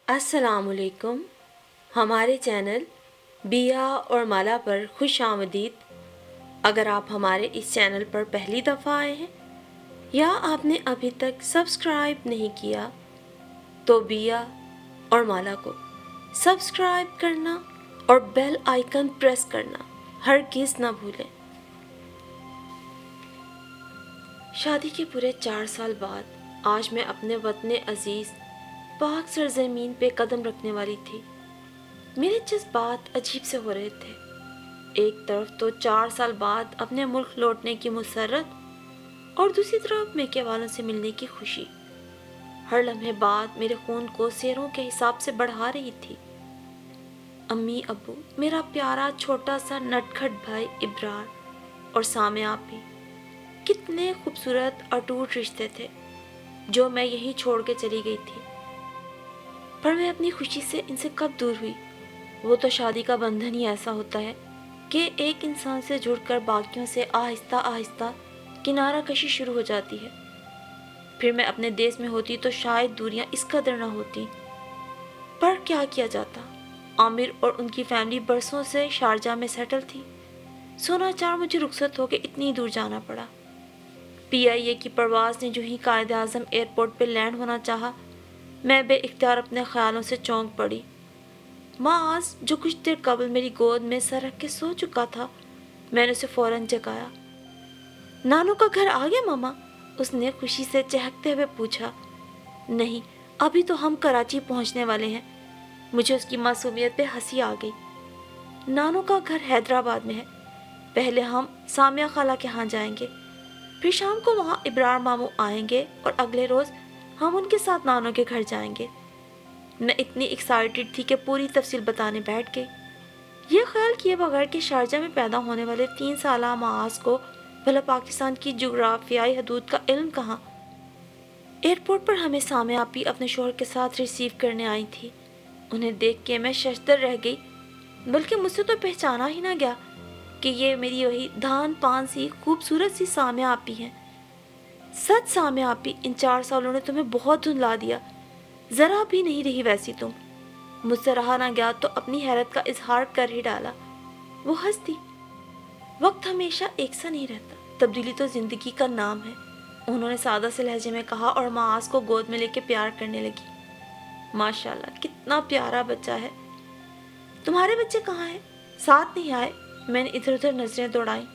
अस्सलाम वालेकुम। हमारे चैनल बिया और माला पर खुश आमदीद। अगर आप हमारे इस चैनल पर पहली दफ़ा आए हैं या आपने अभी तक सब्सक्राइब नहीं किया तो बिया और माला को सब्सक्राइब करना और बेल आइकन प्रेस करना हरगिज़ न भूलें। शादी के पूरे 4 साल बाद आज मैं अपने वतन अजीज़ पाक सरज़मीन पे कदम रखने वाली थी। मेरे जज्बात अजीब से हो रहे थे। एक तरफ तो 4 साल बाद अपने मुल्क लौटने की मुसर्रत और दूसरी तरफ मेके वालों से मिलने की खुशी हर लम्हे बाद मेरे खून को सेरों के हिसाब से बढ़ा रही थी। अम्मी अब्बू, मेरा प्यारा छोटा सा नटखट भाई इब्रार और सामे आपी, कितने खूबसूरत अटूट रिश्ते थे जो मैं यहीं छोड़ के चली गई थी। पर मैं अपनी खुशी से इनसे कब दूर हुई। वो तो शादी का बंधन ही ऐसा होता है कि एक इंसान से जुड़कर बाकियों से आहिस्ता आहिस्ता किनारा कशी शुरू हो जाती है। फिर मैं अपने देश में होती तो शायद दूरियां इस कदर न होती। पर क्या किया जाता, आमिर और उनकी फैमिली बरसों से शारजा में सेटल थी। सोनाचार मुझे रुखसत होकर इतनी दूर जाना पड़ा। PIA की परवाज़ ने जो ही कायद आज़म एयरपोर्ट पर लैंड होना चाहा, मैं बेइख्तियार अपने ख्यालों से चौंक पड़ी। माज जो कुछ देर कबल मेरी गोद में सर रख के सो चुका था, मैंने उसे फौरन जगाया। नानू का घर आ गया मामा? उसने खुशी से चहकते हुए पूछा। नहीं, अभी तो हम कराची पहुंचने वाले हैं। मुझे उसकी मासूमियत पे हंसी आ गई। नानू का घर हैदराबाद में है। पहले हम सामिया खाला के यहाँ जाएंगे, फिर शाम को वहाँ इब्रार मामू आएंगे और अगले रोज़ हम उनके साथ नानू के घर जाएंगे। मैं इतनी एक्साइटेड थी कि पूरी तफसील बताने बैठ गई। ये ख्याल किए बगैर कि शारजा में पैदा होने वाले 3 साला माज को भला पाकिस्तान की जुग्राफियाई हदूद का इल्म कहाँ। एयरपोर्ट पर हमें सामे आपी अपने शोहर के साथ रिसीव करने आई थी। उन्हें देख के मैं शशदर रह गई, बल्कि मुझसे तो पहचाना ही ना गया कि ये मेरी वही धान पान सी खूबसूरत सी सामे आपी हैं। सच सामे आपी, इन 4 सालों ने तुम्हें बहुत धुंधला दिया। ज़रा भी नहीं रही वैसी तुम। मुझसे रहा ना गया तो अपनी हैरत का इजहार कर ही डाला। वो हंसती। वक्त हमेशा एक सा नहीं रहता, तब्दीली तो ज़िंदगी का नाम है, उन्होंने सादा से लहजे में कहा और मास को गोद में लेके प्यार करने लगी। माशाल्लाह, कितना प्यारा बच्चा है। तुम्हारे बच्चे कहाँ हैं? साथ नहीं आए? मैंने इधर उधर नजरें दौड़ाई।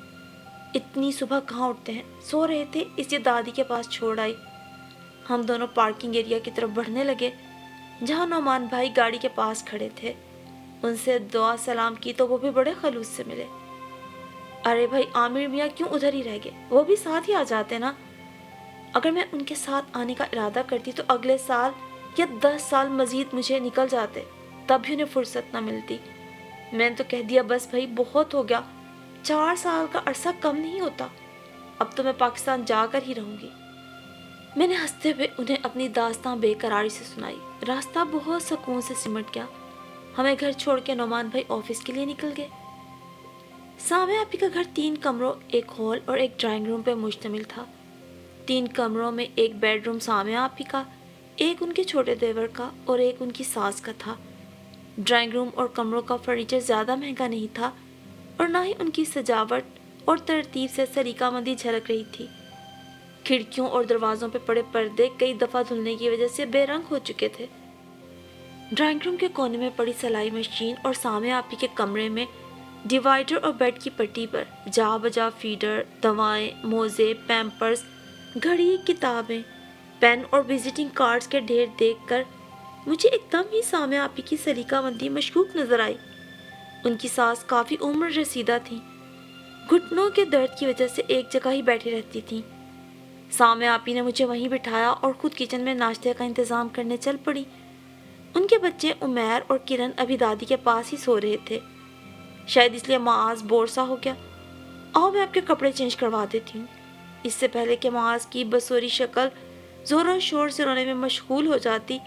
इतनी सुबह कहाँ उठते हैं, सो रहे थे इसलिए दादी के पास छोड़ आई। हम दोनों पार्किंग एरिया की तरफ बढ़ने लगे जहाँ नौमान भाई गाड़ी के पास खड़े थे। उनसे दुआ सलाम की तो वो भी बड़े खलूस से मिले। अरे भाई, आमिर मियाँ क्यों उधर ही रह गए? वो भी साथ ही आ जाते ना। अगर मैं उनके साथ आने का इरादा करती तो अगले साल या 10 साल मजीद मुझे निकल जाते, तब भी उन्हें फुर्सत ना मिलती। मैंने तो कह दिया बस भाई, बहुत हो गया। 4 साल का अरसा कम नहीं होता। अब तो मैं पाकिस्तान जाकर ही रहूंगी। मैंने हंसते हुए उन्हें अपनी दास्तां बेकरारी से सुनाई। रास्ता बहुत सुकून से सिमट गया। हमें घर छोड़ के नौमान भाई ऑफिस के लिए निकल गए। सामे आपी का घर 3 कमरों, एक हॉल और एक ड्राइंग रूम पर मुश्तमिल था। 3 कमरों में एक बेडरूम सामे आपी का, एक उनके छोटे देवर का और एक उनकी सास का था। ड्राइंग रूम और कमरों का फर्नीचर ज़्यादा महंगा नहीं था और ना ही उनकी सजावट और तरतीब से सलीकामंदी झलक रही थी। खिड़कियों और दरवाज़ों पर पड़े पर्दे कई दफ़ा धुलने की वजह से बेरंग हो चुके थे। ड्राइंग रूम के कोने में पड़ी सिलाई मशीन और सामे आपी के कमरे में डिवाइडर और बेड की पट्टी पर जा बजा फीडर, दवाएं, मोज़े, पैम्पर्स, घड़ी, किताबें, पेन और विजिटिंग कार्ड्स के ढेर देखकर मुझे एकदम ही सामे आपी की सलीकामंदी मशकूक नजर आई। उनकी सास काफ़ी उम्र रसीदा थी। घुटनों के दर्द की वजह से एक जगह ही बैठी रहती थी। सामे आपी ने मुझे वहीं बिठाया और खुद किचन में नाश्ते का इंतज़ाम करने चल पड़ी। उनके बच्चे उमैर और किरण अभी दादी के पास ही सो रहे थे। शायद इसलिए माज बोर सा हो गया। आओ मैं आपके कपड़े चेंज करवा देती हूँ। इससे पहले कि माज की बसोरी शक्ल ज़ोरों शोर से रोने में मशगूल हो जाती,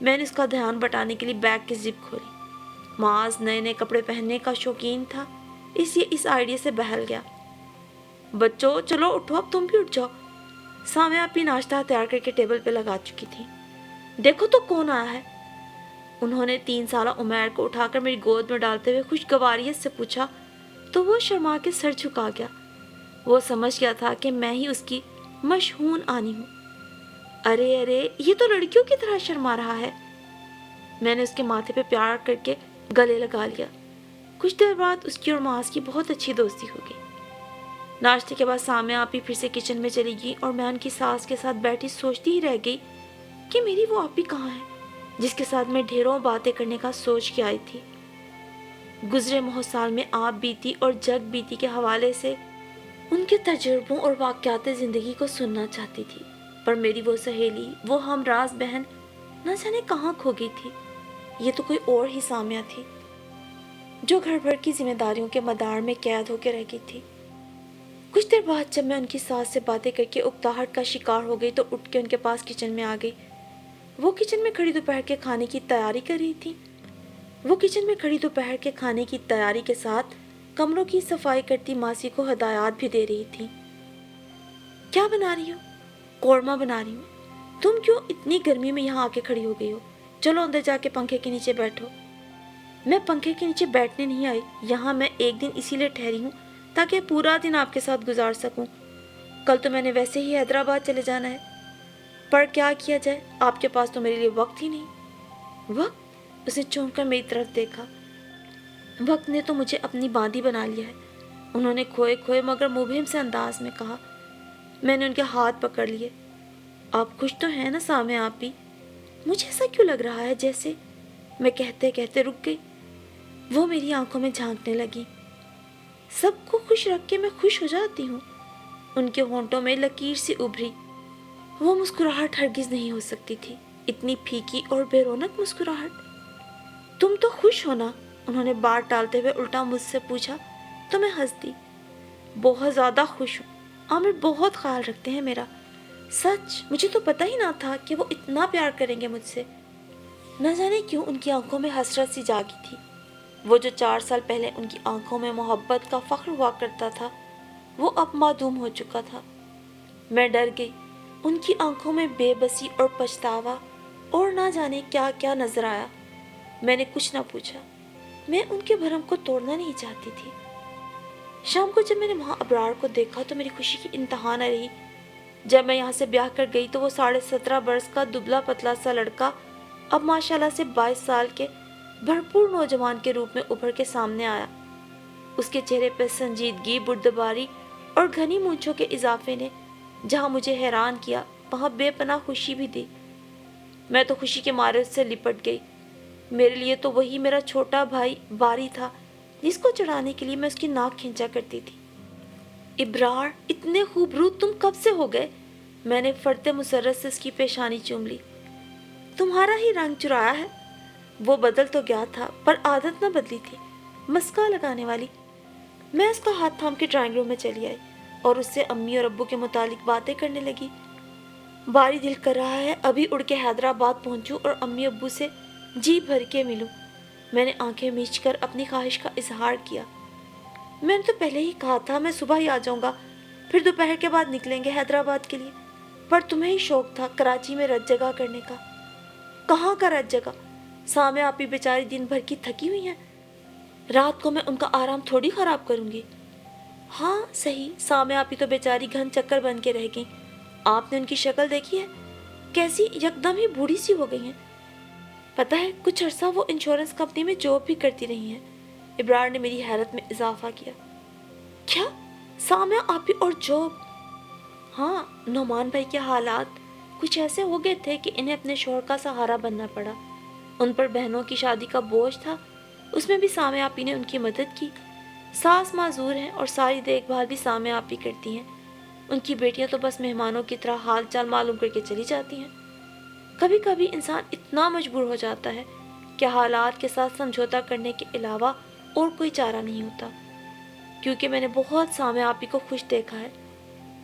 मैंने उसका ध्यान बटाने के लिए बैग की जिप खोली। माज नए नए कपड़े पहनने का शौकीन था, इसलिए इस आइडिया से बहल गया। बच्चों चलो उठो, अब तुम भी उठ जाओ। सामे आपी नाश्ता तैयार करके टेबल पे लगा चुकी थी। देखो तो कौन आया है। उन्होंने 3 साला उमैर को उठाकर मेरी गोद में डालते हुए खुशगवारियत से पूछा तो वो शर्मा के सर झुका गया। वो समझ गया था कि मैं ही उसकी मशहून आनी हूँ। अरे अरे, ये तो लड़कियों की तरह शर्मा रहा है। मैंने उसके माथे पे प्यार करके गले लगा लिया। कुछ देर बाद उसकी और मास की बहुत अच्छी दोस्ती हो गई। नाश्ते के बाद सामिया आपी फिर से किचन में चली गई और मैं उनकी सास के साथ बैठी सोचती ही रह गई कि मेरी वो आपी कहाँ है जिसके साथ मैं ढेरों बातें करने का सोच के आई थी। गुजरे बहुत साल में आप बीती और जग बीती के हवाले से उनके तजुर्बों और वाक़यात ज़िंदगी को सुनना चाहती थी, पर मेरी वो सहेली, वो हमराज बहन न जाने कहाँ खो गई थी। ये तो कोई और ही सामिया थी जो घर भर की जिम्मेदारियों के मदार में कैद होकर रह गई थी। कुछ देर बाद जब मैं उनकी सास से बातें करके उकताहट का शिकार हो गई तो उठ के उनके पास किचन में आ गई। वो किचन में खड़ी दोपहर के खाने की तैयारी कर रही थी। वो किचन में खड़ी दोपहर के खाने की तैयारी के साथ कमरों की सफाई करती मासी को हदायत भी दे रही थी। क्या बना रही हो? कौरमा बना रही हूँ। तुम क्यों इतनी गर्मी में यहाँ आके खड़ी हो गई हो? चलो अंदर जाके पंखे के नीचे बैठो। मैं पंखे के नीचे बैठने नहीं आई, यहाँ मैं एक दिन इसीलिए ठहरी हूँ ताकि पूरा दिन आपके साथ गुजार सकूं। कल तो मैंने वैसे ही हैदराबाद चले जाना है, पर क्या किया जाए, आपके पास तो मेरे लिए वक्त ही नहीं। वक्त? उसने चौंक कर मेरी तरफ देखा। वक्त ने तो मुझे अपनी बांदी बना लिया है, उन्होंने खोए खोए मगर मुबहिम से अंदाज में कहा। मैंने उनके हाथ पकड़ लिए। आप खुश तो हैं ना सामिया आपी? मुझे ऐसा क्यों लग रहा है जैसे। मैं कहते कहते रुक गई। वो मेरी आंखों में झांकने लगी। सबको खुश रख के मैं खुश हो जाती हूँ। उनके होंठों में लकीर सी उभरी। वो मुस्कुराहट हरगिज नहीं हो सकती थी, इतनी फीकी और बेरौनक मुस्कुराहट। तुम तो खुश हो ना? उन्होंने बात टालते हुए उल्टा मुझसे पूछा तो मैं हंस दी। बहुत ज़्यादा खुश हूँ। आमिर बहुत ख्याल रखते हैं मेरा। सच, मुझे तो पता ही ना था कि वो इतना प्यार करेंगे मुझसे। न जाने क्यों उनकी आंखों में हसरत सी जागी थी। वो जो 4 साल पहले उनकी आंखों में मोहब्बत का फख्र हुआ करता था, वो अब मादूम हो चुका था। मैं डर गई। उनकी आंखों में बेबसी और पछतावा और ना जाने क्या क्या नजर आया। मैंने कुछ ना पूछा। मैं उनके भरम को तोड़ना नहीं चाहती थी। शाम को जब मैंने वहाँ अबरार को देखा तो मेरी खुशी की इंतहा न रही। जब मैं यहाँ से ब्याह कर गई तो वो 17.5 बरस का दुबला पतला सा लड़का अब माशाल्लाह से 22 साल के भरपूर नौजवान के रूप में उभर के सामने आया। उसके चेहरे पर संजीदगी, बुर्दबारी और घनी मूंछों के इजाफे ने जहाँ मुझे हैरान किया, वहाँ बेपनाह खुशी भी दी। मैं तो खुशी के मारे उससे लिपट गई। मेरे लिए तो वही मेरा छोटा भाई बारी था जिसको चढ़ाने के लिए मैं उसकी नाक खींचा करती थी। इब्रार, इतने खूबरूप तुम कब से हो गए? मैंने फरते मुसर्रत से उसकी पेशानी चूम ली। तुम्हारा ही रंग चुराया है। वो बदल तो गया था पर आदत न बदली थी, मस्का लगाने वाली। मैं उसका हाथ थाम के ड्राइंग रूम में चली आई और उससे अम्मी और अब्बू के मुतालिक बातें करने लगी। बारी दिल कर रहा है अभी उड़ के हैदराबाद पहुंचूं और अम्मी अब्बू से जी भर के मिलूं। मैंने आंखें मीच कर अपनी ख्वाहिश का इजहार किया। मैंने तो पहले ही कहा था मैं सुबह ही आ जाऊंगा, फिर दोपहर के बाद निकलेंगे हैदराबाद के लिए। पर तुम्हें ही शौक था कराची में रत जगह करने का। कहाँ का रत जगह? सामिया आपी बेचारी दिन भर की थकी हुई हैं। रात को मैं उनका आराम थोड़ी खराब करूंगी। हाँ सही, सामिया आपी तो बेचारी घन चक्कर बन के रह गई। आपने उनकी शक्ल देखी है? कैसी यकदम ही बूढ़ी सी हो गई हैं। पता है, कुछ अरसा वो इंश्योरेंस कंपनी में जॉब भी करती रही हैं। इब्रार ने मेरी हैरत में इजाफा किया। क्या? सामिया आपी और जॉब? हाँ, नौमान भाई के हालात कुछ ऐसे हो गए थे कि इन्हें अपने शौहर का सहारा बनना पड़ा। उन पर बहनों की शादी का बोझ था, उसमें भी सामिया आपी ने उनकी मदद की। सास माजूर हैं और सारी देखभाल भी सामिया आपी करती हैं। उनकी बेटियां तो बस मेहमानों की तरह हाल चाल मालूम करके चली जाती हैं। कभी कभी इंसान इतना मजबूर हो जाता है कि हालात के साथ समझौता करने के अलावा और कोई चारा नहीं होता। क्योंकि मैंने बहुत सामिया आपी को खुश देखा है।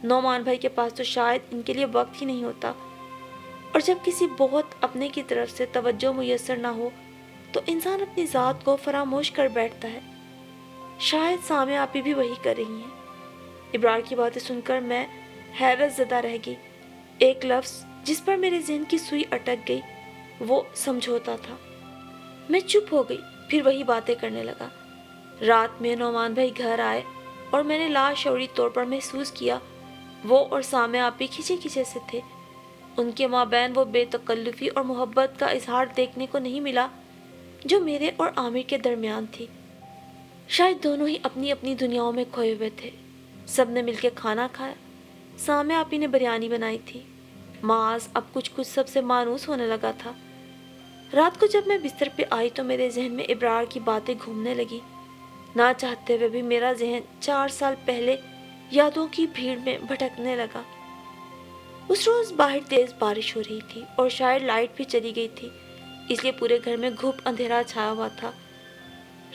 नौमान भाई के पास तो शायद इनके लिए वक्त ही नहीं होता, और जब किसी बहुत अपने की तरफ से तवज्जो मुयस्सर ना हो तो इंसान अपनी ज़ात को फरामोश कर बैठता है। शायद सामिया आपी भी वही कर रही हैं। इब्रार की बातें सुनकर मैं हैरत ज़दा रह गई। एक लफ्ज़ जिस पर मेरे ज़हन की सुई अटक गई वो समझौता था। मैं चुप हो गई, फिर वही बातें करने लगा। रात में नौमान भाई घर आए और मैंने लाशौरी तौर पर महसूस किया वो और सामिया आपी खिंचे खिंचे से थे। उनके माबैन वो बेतकल्लुफ़ी और मोहब्बत का इजहार देखने को नहीं मिला जो मेरे और आमिर के दरमियान थी। शायद दोनों ही अपनी अपनी दुनियाओं में खोए हुए थे। सब ने मिलकर खाना खाया। सामिया आपी ने बिरयानी बनाई थी। माज अब कुछ कुछ सबसे मानूस होने लगा था। रात को जब मैं बिस्तर पे आई तो मेरे जहन में इब्रार की बातें घूमने लगी। ना चाहते हुए भी मेरा जहन 4 साल पहले यादों की भीड़ में भटकने लगा। उस रोज बाहर तेज बारिश हो रही थी और शायद लाइट भी चली गई थी, इसलिए पूरे घर में घुप अंधेरा छाया हुआ था।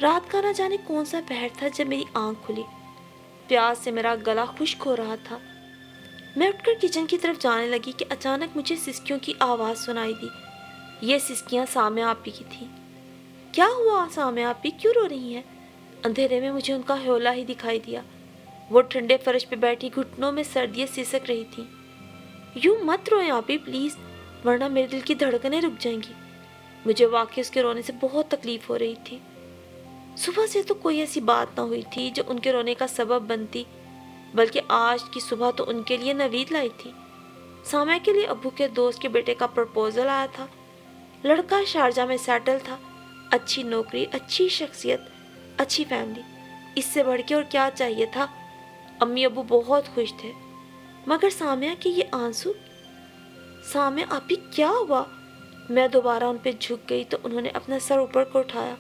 रात का ना जाने कौन सा पहर था जब मेरी आंख खुली। प्यास से मेरा गला खुश्क हो रहा था। मैं उठकर किचन की तरफ जाने लगी कि अचानक मुझे सिसकियों की आवाज़ सुनाई दी। ये सिसकियां सामिया आपी की थी। क्या हुआ सामिया आपी, क्यों रो रही हैं? अंधेरे में मुझे उनका हौला ही दिखाई दिया। वो ठंडे फर्श पे बैठी घुटनों में सर्दियाँ सिसक रही थी। यूं मत रोएं आपी प्लीज़, वरना मेरे दिल की धड़कनें रुक जाएंगी। मुझे वाकई उसके रोने से बहुत तकलीफ हो रही थी। सुबह से तो कोई ऐसी बात ना हुई थी जो उनके रोने का सबब बनती, बल्कि आज की सुबह तो उनके लिए नवीद लाई थी। सामिया के लिए अब्बू के दोस्त के बेटे का प्रपोजल आया था। लड़का शारजा में सेटल था, अच्छी नौकरी, अच्छी शख्सियत, अच्छी फैमिली। इससे बढ़ के और क्या चाहिए था? अम्मी अब्बू बहुत खुश थे, मगर सामिया के ये आंसू। सामिया आपी क्या हुआ? मैं दोबारा उन पे झुक गई तो उन्होंने अपना सर ऊपर को उठाया।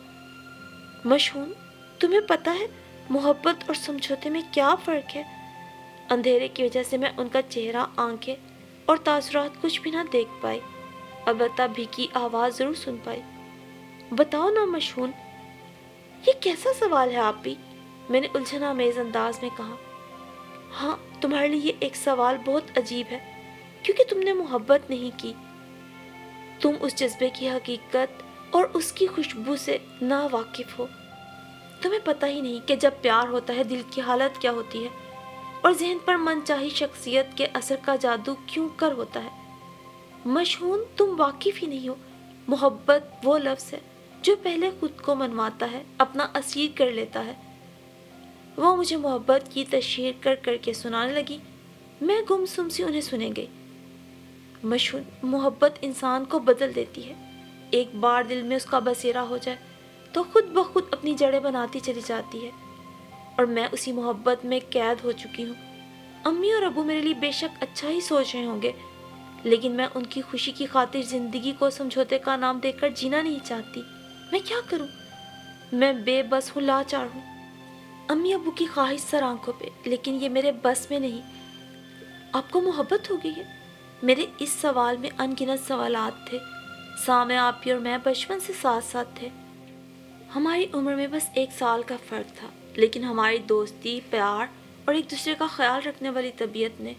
मशहून, तुम्हें पता है मोहब्बत और समझौते में क्या फ़र्क है? अंधेरे की वजह से मैं उनका चेहरा, आंखें और तासुरात कुछ भी ना देख पाई, अलबत्ता भीगी आवाज़ ज़रूर सुन पाई। बताओ ना मशहून। ये कैसा सवाल है आप भी? मैंने उलझन आमेज अंदाज में कहा। हाँ, तुम्हारे लिए ये एक सवाल बहुत अजीब है, क्योंकि तुमने मोहब्बत नहीं की। तुम उस जज्बे की हकीकत और उसकी खुशबू से ना वाकिफ हो। तुम्हें पता ही नहीं कि जब प्यार होता है दिल की हालत क्या होती है और जहन पर मनचाही शख्सियत के असर का जादू क्यों कर होता है। मशहून, तुम वाकिफ ही नहीं हो। मोहब्बत वो लफ्ज़ है जो पहले खुद को मनवाता है, अपना असीर कर लेता है। वो मुझे मोहब्बत की तशहीर कर करके सुनाने लगी। मैं गुमसुम सी उन्हें सुने गई। मशहून, मोहब्बत इंसान को बदल देती है। एक बार दिल में उसका बसेरा हो जाए तो खुद ब खुद अपनी जड़ें बनाती चली जाती है, और मैं उसी मोहब्बत में कैद हो चुकी हूँ। अम्मी और अबू मेरे लिए बेशक अच्छा ही सोच रहे होंगे, लेकिन मैं उनकी खुशी की खातिर ज़िंदगी को समझौते का नाम देकर जीना नहीं चाहती। मैं क्या करूँ? मैं बेबस हूँ, लाचार हूँ। अम्मी अबू की ख्वाहिश सर आंखों पे, लेकिन ये मेरे बस में नहीं। आपको मोहब्बत हो गई है? मेरे इस सवाल में अनगिनत सवालात थे। सामिया आपी और मैं बचपन से साथ साथ थे। हमारी उम्र में बस 1 साल का फ़र्क था, लेकिन हमारी दोस्ती, प्यार और एक दूसरे का ख्याल रखने वाली तबीयत ने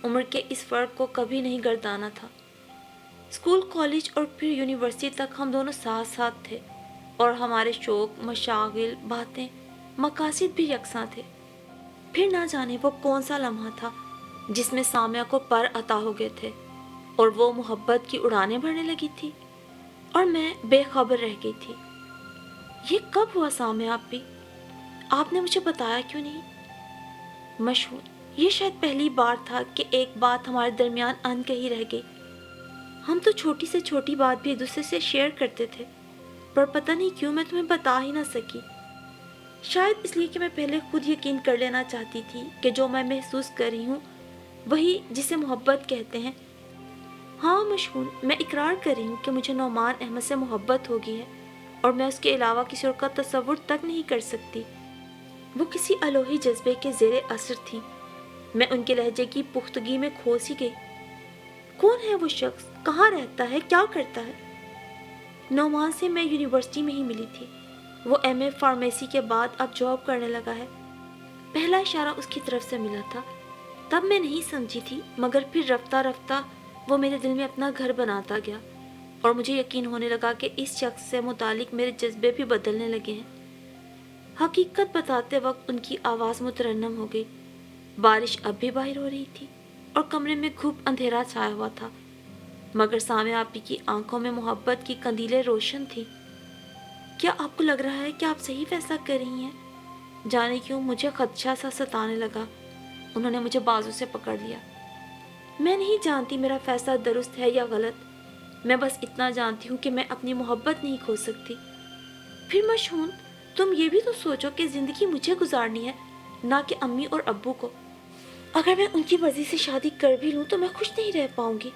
उम्र के इस फ़र्क को कभी नहीं गर्दाना था। स्कूल, कॉलेज और फिर यूनिवर्सिटी तक हम दोनों साथ साथ थे, और हमारे शौक, मशागिल, बातें, मकासद भी यकसां थे। फिर ना जाने वो कौन सा लम्हा था जिसमें सामिया को पर अता हो गए थे और वो मोहब्बत की उड़ानें भरने लगी थी और मैं बेखबर रह गई थी। ये कब हुआ सामिया आपी? आपने मुझे बताया क्यों नहीं? मशहूर, ये शायद पहली बार था कि एक बात हमारे दरमियान अनकही रह गई। हम तो छोटी से छोटी बात भी एक दूसरे से शेयर करते थे, पर पता नहीं क्यों मैं तुम्हें बता ही ना सकी। शायद इसलिए कि मैं पहले खुद यकीन कर लेना चाहती थी कि जो मैं महसूस कर रही हूँ वही जिसे मोहब्बत कहते हैं। हाँ मशहूर, मैं इकरार कर रही हूँ कि मुझे नौमान अहमद से मोहब्बत हो गई है, और मैं उसके अलावा किसी और का तसव्वुर तक नहीं कर सकती। वो किसी अलोही जज्बे के ज़ेरे असर थी। मैं उनके लहजे की पुख्तगी में खो सी गई। कौन है वो शख्स? कहाँ रहता है? क्या करता है? नौमान से मैं यूनिवर्सिटी में ही मिली थी। वो एमए फार्मेसी के बाद अब जॉब करने लगा है। पहला इशारा उसकी तरफ से मिला था। तब मैं नहीं समझी थी, मगर फिर रफ्ता रफ्ता वो मेरे दिल में अपना घर बनाता गया, और मुझे यकीन होने लगा कि इस शख्स से मुतालिक मेरे जज्बे भी बदलने लगे हैं। हकीकत बताते वक्त उनकी आवाज़ मुतरन्नम हो गई। बारिश अब भी बाहर हो रही थी और कमरे में खूब अंधेरा छाया हुआ था, मगर सामिया आपी की आंखों में मोहब्बत की कंदीलें रोशन थी। کیا آپ کو لگ رہا ہے کہ آپ صحیح فیصلہ کر رہی ہیں؟ جانے کیوں مجھے خدشہ سا ستانے لگا۔ انہوں نے مجھے بازو سے پکڑ لیا۔ میں نہیں جانتی میرا فیصلہ درست ہے یا غلط، میں بس اتنا جانتی ہوں کہ میں اپنی محبت نہیں کھو سکتی۔ پھر مشہون، تم یہ بھی تو سوچو کہ زندگی مجھے گزارنی ہے، نہ کہ امی اور ابو کو۔ اگر میں ان کی مرضی سے شادی کر بھی لوں تو میں خوش نہیں رہ پاؤں گی،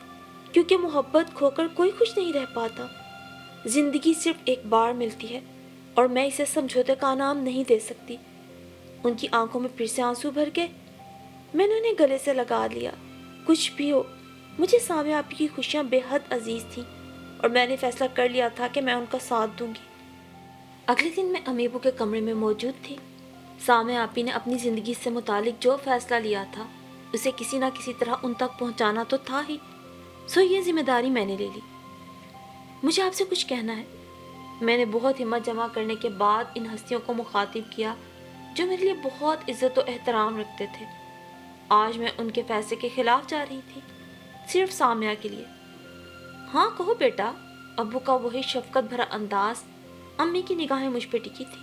کیونکہ محبت کھو کر کوئی خوش نہیں رہ پاتا۔ زندگی صرف ایک بار ملتی ہے اور میں اسے سمجھوتے کا نام نہیں دے سکتی۔ ان کی آنکھوں میں پھر سے آنسو بھر گئے۔ میں نے انہیں گلے سے لگا لیا۔ کچھ بھی ہو، مجھے سامع آپی کی خوشیاں بے حد عزیز تھیں اور میں نے فیصلہ کر لیا تھا کہ میں ان کا ساتھ دوں گی۔ اگلے دن میں امی ابو کے کمرے میں موجود تھی۔ سامع آپی نے اپنی زندگی سے متعلق جو فیصلہ لیا تھا اسے کسی نہ کسی طرح ان تک پہنچانا تو تھا ہی، سو یہ ذمہ داری میں نے لے لی۔ مجھے آپ سے کچھ کہنا ہے۔ میں نے بہت ہمت جمع کرنے کے بعد ان ہستیوں کو مخاطب کیا جو میرے لیے بہت عزت و احترام رکھتے تھے۔ آج میں ان کے فیصلے کے خلاف جا رہی تھی، صرف سامعہ کے لیے۔ ہاں کہو بیٹا۔ ابو کا وہی شفقت بھرا انداز، امی کی نگاہیں مجھ پہ ٹکی تھی۔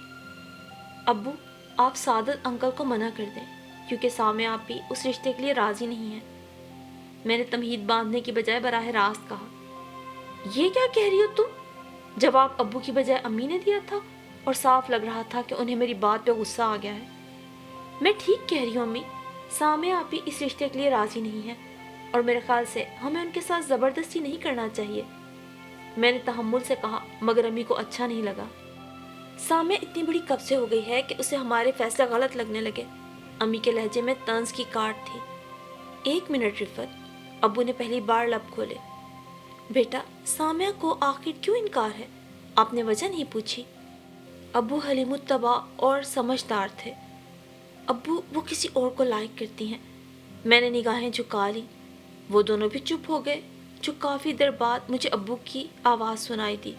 ابو، آپ سعادت انکل کو منع کر دیں، کیونکہ سامعہ آپی اس رشتے کے لیے راضی نہیں ہے۔ میں نے تمہید باندھنے کی بجائے براہ راست کہا۔ یہ کیا کہہ رہی ہو تم؟ جواب ابو کی بجائے امی نے دیا تھا اور صاف لگ رہا تھا کہ انہیں میری بات پہ غصہ آ گیا ہے۔ میں ٹھیک کہہ رہی ہوں امی، سامعہ آپی اس رشتے کے لیے راضی نہیں ہے اور میرے خیال سے ہمیں ان کے ساتھ زبردستی نہیں کرنا چاہیے۔ میں نے تحمل سے کہا، مگر امی کو اچھا نہیں لگا۔ سامعہ اتنی بڑی کب سے ہو گئی ہے کہ اسے ہمارے فیصلے غلط لگنے لگے۔ امی کے لہجے میں طنز کی کاٹ تھی۔ ایک منٹ رفت، ابو نے پہلی بار لب کھولے۔ بیٹا، سامعہ کو آخر کیوں انکار ہے؟ آپ نے وجہ نہیں پوچھی؟ ابو حلیم الطبع اور سمجھدار تھے۔ ابو، وہ کسی اور کو لائق کرتی ہیں۔ میں نے نگاہیں جھکا لی۔ وہ دونوں بھی چپ ہو گئے، جو کافی دیر بعد مجھے ابو کی آواز سنائی دی۔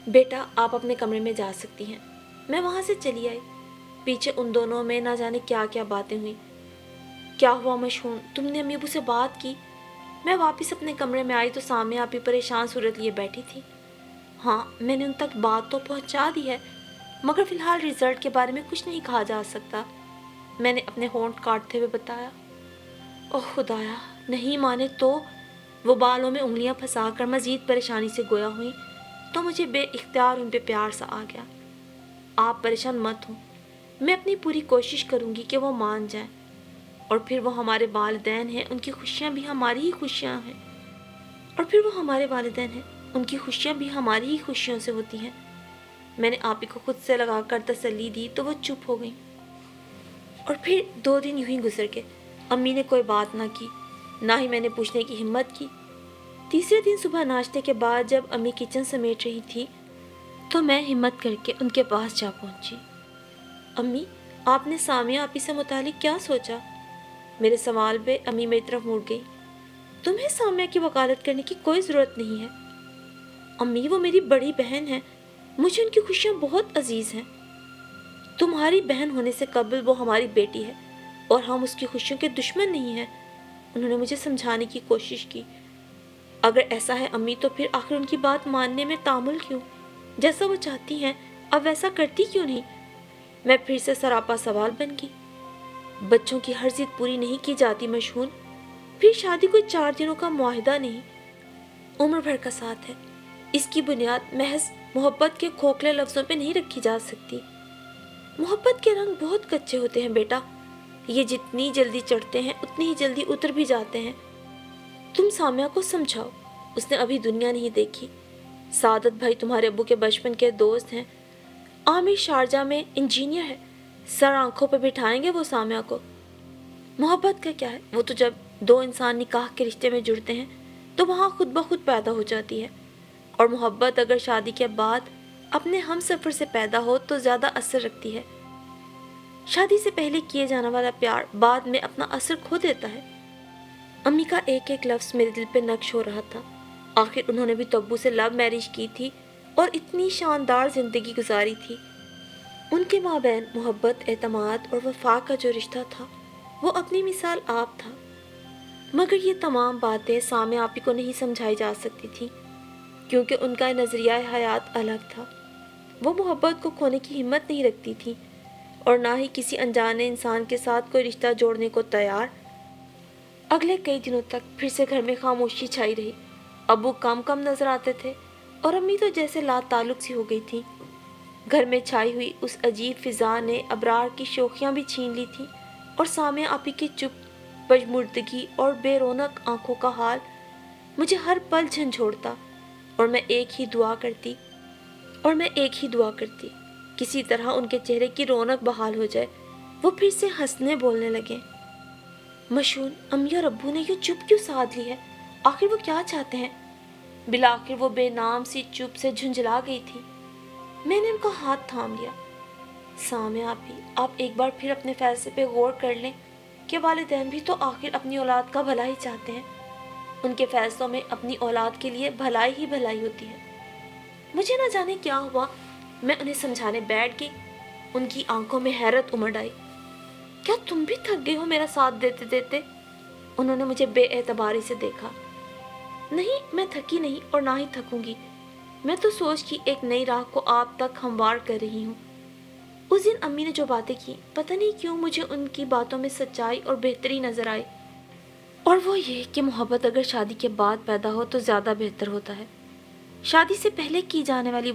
بیٹا، آپ اپنے کمرے میں جا سکتی ہیں۔ میں وہاں سے چلی آئی۔ پیچھے ان دونوں میں نہ جانے کیا کیا باتیں ہوئیں۔ کیا ہوا مشہون، تم نے امی ابو سے بات کی؟ میں واپس اپنے کمرے میں آئی تو سامعہ آپی پریشان صورت لیے بیٹھی تھی۔ ہاں، میں نے ان تک بات تو پہنچا دی ہے، مگر فی الحال رزلٹ کے بارے میں کچھ نہیں کہا جا سکتا، میں نے اپنے ہونٹ کاٹتے ہوئے بتایا۔ اوہ خدایا، نہیں مانے تو؟ وہ بالوں میں انگلیاں پھنسا کر مزید پریشانی سے گویا ہوئیں تو مجھے بے اختیار ان پہ پیار سا آ گیا۔ آپ پریشان مت ہوں، میں اپنی پوری کوشش کروں گی کہ وہ مان جائیں، اور پھر وہ ہمارے والدین ہیں، ان کی خوشیاں بھی ہماری ہی خوشیاں ہیں، اور پھر وہ ہمارے والدین ہیں، ان کی خوشیاں بھی ہماری ہی خوشیوں سے ہوتی ہیں۔ میں نے آپی کو خود سے لگا کر تسلی دی تو وہ چپ ہو گئیں۔ اور پھر 2 دن یوں ہی گزر گئے۔ امی نے کوئی بات نہ کی، نہ ہی میں نے پوچھنے کی ہمت کی۔ تیسرے دن صبح ناشتے کے بعد جب امی کچن سمیٹ رہی تھی تو میں ہمت کر کے ان کے پاس جا پہنچی۔ امی، آپ نے سامعہ آپی سے متعلق کیا سوچا؟ میرے سوال پہ امی میری طرف مڑ گئی۔ تمہیں سامعہ کی وکالت کرنے کی کوئی ضرورت نہیں ہے امی، وہ میری بڑی بہن ہے، مجھے ان کی خوشیاں بہت عزیز ہیں۔ تمہاری بہن ہونے سے قبل وہ ہماری بیٹی ہے اور ہم اس کی خوشیوں کے دشمن نہیں ہیں۔ انہوں نے مجھے سمجھانے کی کوشش کی۔ اگر ایسا ہے امی تو پھر آخر ان کی بات ماننے میں تعامل کیوں؟ جیسا وہ چاہتی ہیں اب ویسا کرتی کیوں نہیں؟ میں پھر سے سراپا سوال بن گئی۔ بچوں کی ہر ضد پوری نہیں کی جاتی مشہون، پھر شادی کوئی 4 دنوں کا معاہدہ نہیں، عمر بھر کا ساتھ ہے۔ اس کی بنیاد محض محبت کے کھوکھلے لفظوں پہ نہیں رکھی جا سکتی۔ محبت کے رنگ بہت کچے ہوتے ہیں بیٹا، یہ جتنی جلدی چڑھتے ہیں اتنی ہی جلدی اتر بھی جاتے ہیں۔ تم سامعہ کو سمجھاؤ، اس نے ابھی دنیا نہیں دیکھی۔ سعادت بھائی تمہارے ابو کے بچپن کے دوست ہیں، عامر شارجہ میں انجینئر ہے، سر آنکھوں پہ بٹھائیں گے وہ سامعہ کو۔ محبت کا کیا ہے، وہ تو جب 2 انسان نکاح کے رشتے میں جڑتے ہیں تو وہاں خود بخود پیدا ہو جاتی ہے، اور محبت اگر شادی کے بعد اپنے ہم سفر سے پیدا ہو تو زیادہ اثر رکھتی ہے۔ شادی سے پہلے کیے جانے والا پیار بعد میں اپنا اثر کھو دیتا ہے۔ امی کا ایک ایک لفظ میرے دل پہ نقش ہو رہا تھا۔ آخر انہوں نے بھی تو ابو سے لو میرج کی تھی اور اتنی شاندار زندگی گزاری تھی۔ ان کے مابین محبت، اعتماد اور وفا کا جو رشتہ تھا وہ اپنی مثال آپ تھا، مگر یہ تمام باتیں سامعہ آپی کو نہیں سمجھائی جا سکتی تھیں، کیونکہ ان کا نظریہ حیات الگ تھا۔ वो मोहब्बत को खोने की हिम्मत नहीं रखती थी और ना ही किसी अनजाने इंसान के साथ कोई रिश्ता जोड़ने को तैयार। अगले कई दिनों तक फिर से घर में खामोशी छाई रही। अब्बू कम कम नजर आते थे और अम्मी तो जैसे ला ताल्लुक सी हो गई थी। घर में छाई हुई उस अजीब फिजा ने अबरार की शोखियां भी छीन ली थी और सामिया आपी की चुप पजमुर्दगी और बेरौनक आंखों का हाल मुझे हर पल झंझोड़ता। और मैं एक ही दुआ करती किसी तरह उनके चेहरे की रौनक बहाल हो जाए, वो फिर से हंसने बोलने लगे। मशून, अम्मी और अब्बू ने यूं चुप क्यों साध ली है? आखिर वो क्या चाहते हैं? बिलाखिर वो बेनाम सी चुप से झुंझला गई थी। मैंने उनका हाथ थाम लिया। सामिया आपी, आप एक बार फिर अपने फैसले पे गौर कर लें कि वालिदैन भी तो आखिर अपनी औलाद का भला ही चाहते हैं। उनके फैसलों में अपनी औलाद के लिए भलाई ही भलाई होती है। मुझे न जाने क्या हुआ, मैं उन्हें समझाने बैठ गई। उनकी आंखों में हैरत उमड़ आई। क्या तुम भी थक गए हो मेरा साथ देते देते? उन्होंने मुझे बेएतबारी से देखा। नहीं, मैं थकी नहीं और ना ही थकूंगी। मैं तो सोच की एक नई राह को आप तक हमवार कर रही हूँ। उस दिन अम्मी ने जो बातें की, पता नहीं क्यों मुझे उनकी बातों में सच्चाई और बेहतरी नजर आई। और वो ये कि मोहब्बत अगर शादी के बाद पैदा हो तो ज़्यादा बेहतर होता है। शादी से पहले की जाने वाली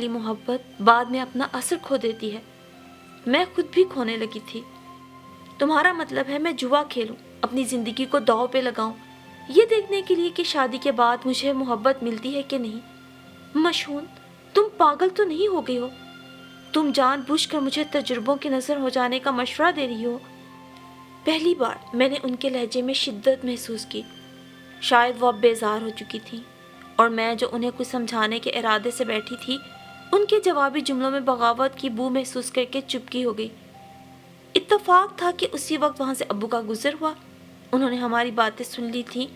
मोहब्बत बाद में अपना असर खो देती है। मैं खुद भी खोने लगी थी। तुम्हारा मतलब है मैं जुआ खेलूं, अपनी ज़िंदगी को दांव पे लगाऊं, ये देखने के लिए कि शादी के बाद मुझे मोहब्बत मिलती है कि नहीं? मशहून, तुम पागल तो नहीं हो गई हो? तुम जानबूझकर मुझे तजुर्बों की नज़र हो जाने का मशवरा दे रही हो? पहली बार मैंने उनके लहजे में शिद्दत महसूस की। शायद वो अब बेजार हो चुकी थी और मैं जो उन्हें कुछ समझाने के इरादे से बैठी थी, उनके जवाबी जुमलों में बगावत की बू महसूस करके चुपकी हो गई। इत्तफाक था कि उसी वक्त वहाँ से अब्बू का गुजर हुआ। उन्होंने हमारी बातें सुन ली थी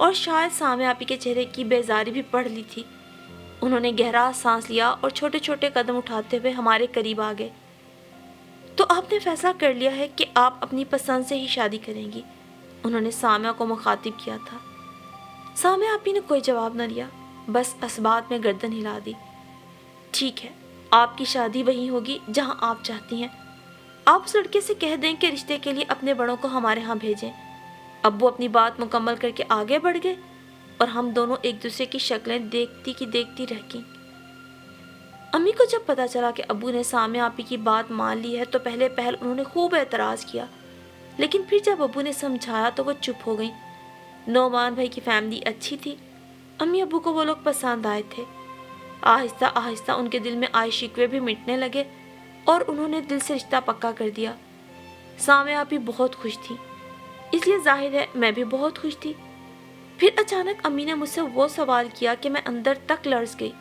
और शायद सामिया आपी के चेहरे की बेजारी भी पढ़ ली थी। उन्होंने गहरा सांस लिया और छोटे छोटे कदम उठाते हुए हमारे करीब आ गए। तो आपने फैसला कर लिया है कि आप अपनी पसंद से ही शादी करेंगी? उन्होंने सामिया को मुखातिब किया था। सामिया आपी ने कोई जवाब न लिया, बस असबात में गर्दन हिला दी। ठीक है, आपकी शादी वहीं होगी जहां आप चाहती हैं। आप उस लड़के से कह दें कि रिश्ते के लिए अपने बड़ों को हमारे यहाँ भेजें। अब्बू अपनी बात मुकम्मल करके आगे बढ़ गए और हम दोनों एक दूसरे की शक्लें देखती की देखती रह गईं। अम्मी को जब पता चला कि अब्बू ने सामिया आपी की बात मान ली है तो पहले पहल उन्होंने खूब एतराज़ किया, लेकिन फिर जब अब्बू ने समझाया तो वो चुप हो गई। नौमान भाई की फैमिली अच्छी थी। अम्मी अब्बू को वो लोग पसंद आए थे। आहिस्ता आहिस्ता उनके दिल में आए शिकवे भी मिटने लगे और उन्होंने दिल से रिश्ता पक्का कर दिया। सामिया आपी बहुत खुश थी, इसलिए जाहिर है मैं भी बहुत खुश थी। फिर अचानक अम्मी ने मुझसे वो सवाल किया कि मैं अंदर तक लर्ज़ गई।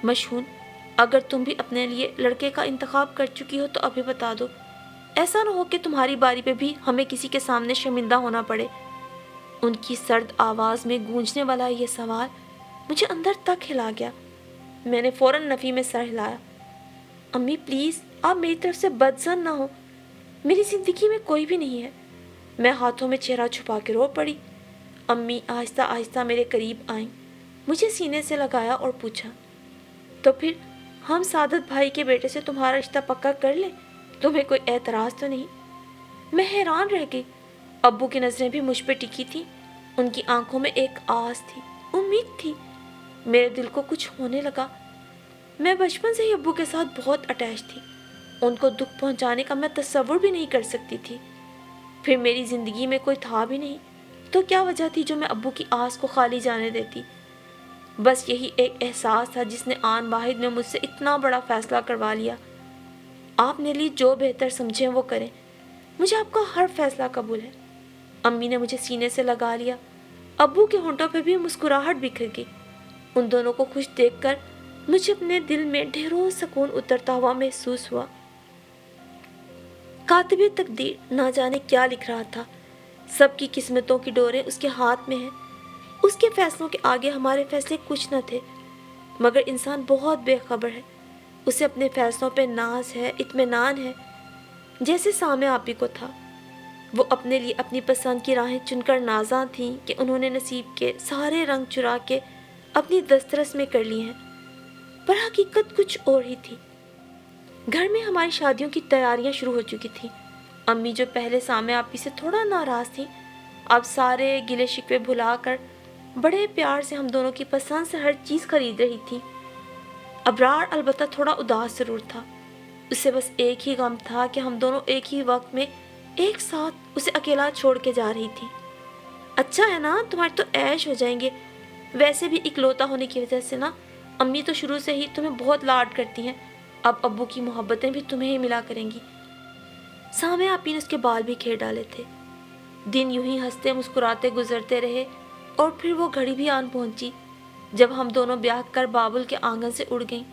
मशहून, अगर तुम भी अपने लिए लड़के का इंतखाब कर चुकी हो तो अभी बता दो। ऐसा न हो कि तुम्हारी बारी पे भी हमें किसी के सामने शर्मिंदा होना पड़े। उनकी सर्द आवाज़ में गूंजने वाला ये सवाल मुझे अंदर तक हिला गया। मैंने फ़ौरन नफ़ी में सर हिलाया। अम्मी प्लीज़, आप मेरी तरफ से बदज़न ना हो। मेरी ज़िंदगी में कोई भी नहीं है। मैं हाथों में चेहरा छुपा के रो पड़ी। अम्मी आहिस्ता आहिस्ता मेरे करीब आईं, मुझे सीने से लगाया और पूछा, तो फिर हम सादत भाई के बेटे से तुम्हारा रिश्ता पक्का कर लें? तुम्हें कोई एतराज़ तो नहीं? मैं हैरान रह गई। अब्बू की नज़रें भी मुझ पर टिकी थी। उनकी आंखों में एक आस थी, उम्मीद थी। मेरे दिल को कुछ होने लगा। मैं बचपन से ही अब्बू के साथ बहुत अटैच थी। उनको दुख पहुंचाने का मैं तसव्वुर भी नहीं कर सकती थी। फिर मेरी ज़िंदगी में कोई था भी नहीं, तो क्या वजह थी जो मैं अब्बू की आस को खाली जाने देती? बस यही एक एहसास था जिसने आन वाहिद में मुझसे इतना बड़ा फैसला करवा लिया। आप मेरे लिए जो बेहतर समझें वो करें, मुझे आपका हर फैसला कबूल है। अम्मी ने मुझे सीने से लगा लिया। अब्बू के होंठों पे भी मुस्कुराहट बिखर गई। उन दोनों को खुश देखकर मुझे अपने दिल में ढेरों सुकून उतरता हुआ महसूस हुआ। कातिबे तकदीर ना जाने क्या लिख रहा था। सबकी किस्मतों की डोरें उसके हाथ में हैं। उसके फैसलों के आगे हमारे फैसले कुछ न थे। मगर इंसान बहुत बेखबर है। उसे अपने फैसलों पे नाज है, इत्मीनान है, जैसे सामिया आपी को था। वो अपने लिए अपनी पसंद की राहें चुनकर नाज़ा थीं कि उन्होंने नसीब के सारे रंग चुरा के अपनी दस्तरस में कर ली हैं, पर हकीकत कुछ और ही थी। घर में हमारी शादियों की तैयारियां शुरू हो चुकी थी। अम्मी जो पहले सामे आपी से थोड़ा नाराज थी, अब सारे गिले शिकवे भुलाकर बड़े प्यार से हम दोनों की पसंद से हर चीज़ खरीद रही थी। अबरार अलबत्ता थोड़ा उदास जरूर था। उसे बस एक ही गम था कि हम दोनों एक ही वक्त में एक साथ उसे अकेला छोड़ के जा रही थी। अच्छा है ना, तुम्हारे तो ऐश हो जाएंगे। वैसे भी इकलौता होने की वजह से ना अम्मी तो शुरू से ही तुम्हें बहुत लाड करती हैं। अब अब्बू की मोहब्बतें भी तुम्हें ही मिला करेंगी। सामे आपी ने उसके बाल भी खेर डाले थे। दिन यूं ही हंसते मुस्कुराते गुजरते रहे और फिर वो घड़ी भी आन पहुंची जब हम दोनों ब्याह कर बाबुल के आंगन से उड़ गईं।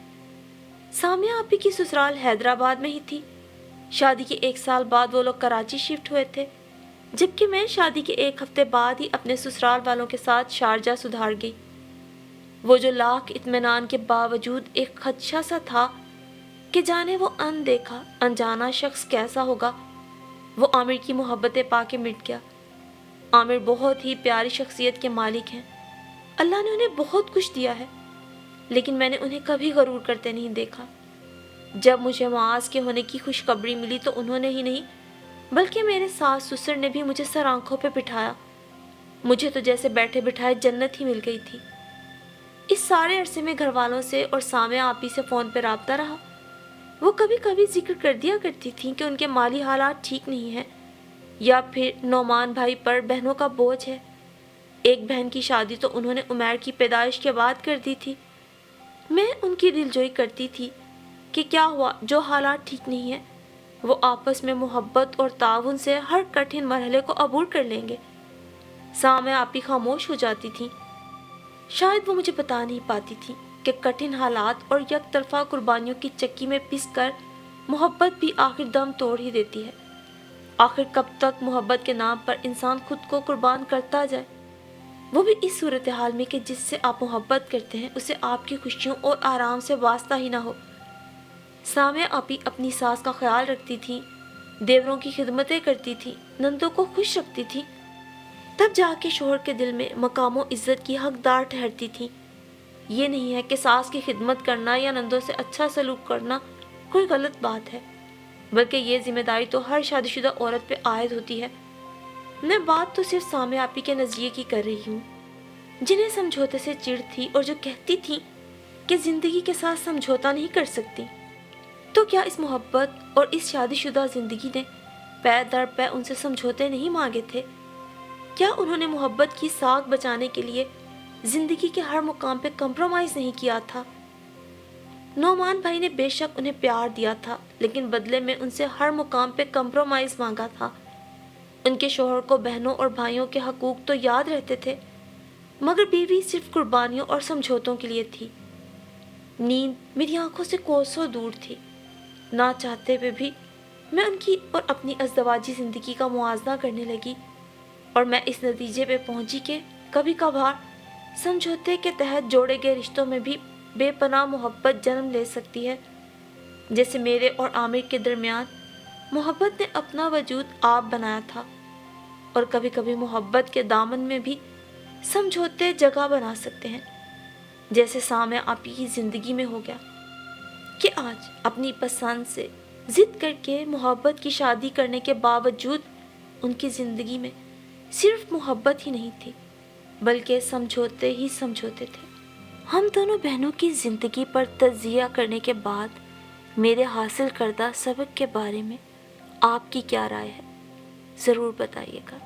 सामिया आपी की ससुराल हैदराबाद में ही थी। शादी के 1 साल बाद वो लोग कराची शिफ्ट हुए थे, जबकि मैं शादी के 1 हफ्ते बाद ही अपने ससुराल वालों के साथ शारजा सुधार गई। वो जो लाख इत्मीनान के बावजूद एक खदशा सा था कि जाने वो अनदेखा अनजाना शख्स कैसा होगा, वो आमिर की मोहब्बतें पाके मिट गया। आमिर बहुत ही प्यारी शख्सियत के मालिक हैं। अल्लाह ने उन्हें बहुत कुछ दिया है, लेकिन मैंने उन्हें कभी गरूर करते नहीं देखा। जब मुझे मुआज के होने की खुशखबरी मिली तो उन्होंने ही नहीं बल्कि मेरे सास ससुर ने भी मुझे सर आंखों पे बिठाया। मुझे तो जैसे बैठे बिठाए जन्नत ही मिल गई थी। इस सारे अरसे में घर वालों से और सामिया आपी से फ़ोन पर राब्ता रहा। वो कभी कभी जिक्र कर दिया करती थी कि उनके माली हालात ठीक नहीं है, या फिर नौमान भाई पर बहनों का बोझ है। एक बहन की शादी तो उन्होंने उमैर की पैदाइश के बाद कर दी थी। मैं उनकी दिलजोई करती थी कि क्या हुआ, जो हालात ठीक नहीं है वो आपस में मोहब्बत और ताउन से हर कठिन मरहले को अबूर कर लेंगे। सामिया आपी खामोश हो जाती थी। शायद वो मुझे बता नहीं पाती थी कि कठिन हालात और यकतरफा कुर्बानियों की चक्की में पिस कर मोहब्बत भी आखिर दम तोड़ ही देती है। आखिर कब तक मोहब्बत के नाम पर इंसान खुद को कुर्बान करता जाए, वो भी इस सूरत हाल में कि जिससे आप मोहब्बत करते हैं उसे आपकी खुशियों और आराम से वास्ता ही ना हो। सामिया आपी अपनी सास का ख्याल रखती थी, देवरों की खिदमतें करती थी, नंदों को खुश रखती थी, तब जाके शोहर के दिल में मकाम और इज्जत की हकदार ठहरती थी। ये नहीं है कि सास की खिदमत करना या नंदों से अच्छा सलूक करना कोई गलत बात है, बल्कि ये जिम्मेदारी तो हर शादीशुदा औरत पे आयद होती है। मैं बात तो सिर्फ सामिया आपी के नज़रिए की कर रही हूँ, जिन्हें समझौते से चिढ़ थी और जो कहती थी कि ज़िंदगी के साथ समझौता नहीं कर सकती। तो क्या इस मोहब्बत और इस शादीशुदा ज़िंदगी ने पैर दर पैर उनसे समझौते नहीं मांगे थे? क्या उन्होंने मोहब्बत की साख बचाने के लिए ज़िंदगी के हर मुकाम पे कंप्रोमाइज़ नहीं किया था? नौमान भाई ने बेशक उन्हें प्यार दिया था, लेकिन बदले में उनसे हर मुकाम पे कंप्रोमाइज़ मांगा था। उनके शोहर को बहनों और भाइयों के हकूक़ तो याद रहते थे, मगर बीवी सिर्फ कुर्बानियों और समझौतों के लिए थी। नींद मेरी आंखों से कोसों दूर थी। ना चाहते हुए भी मैं उनकी और अपनी अज़दवाजी ज़िंदगी का मुआवजा करने लगी, और मैं इस नतीजे पे पहुंची कि कभी कभार समझौते के तहत जोड़े गए रिश्तों में भी बेपनाह मोहब्बत जन्म ले सकती है। जैसे मेरे और आमिर के दरमियान मोहब्बत ने अपना वजूद आप बनाया था, और कभी कभी मोहब्बत के दामन में भी समझौते जगह बना सकते हैं, जैसे सामिया आपी की ज़िंदगी में हो गया कि आज अपनी पसंद से ज़िद करके मोहब्बत की शादी करने के बावजूद उनकी ज़िंदगी में सिर्फ मोहब्बत ही नहीं थी, बल्कि समझौते ही समझौते थे। हम दोनों बहनों की ज़िंदगी पर तज्ज़िया करने के बाद मेरे हासिल करदा सबक के बारे में आपकी क्या राय है, ज़रूर बताइएगा।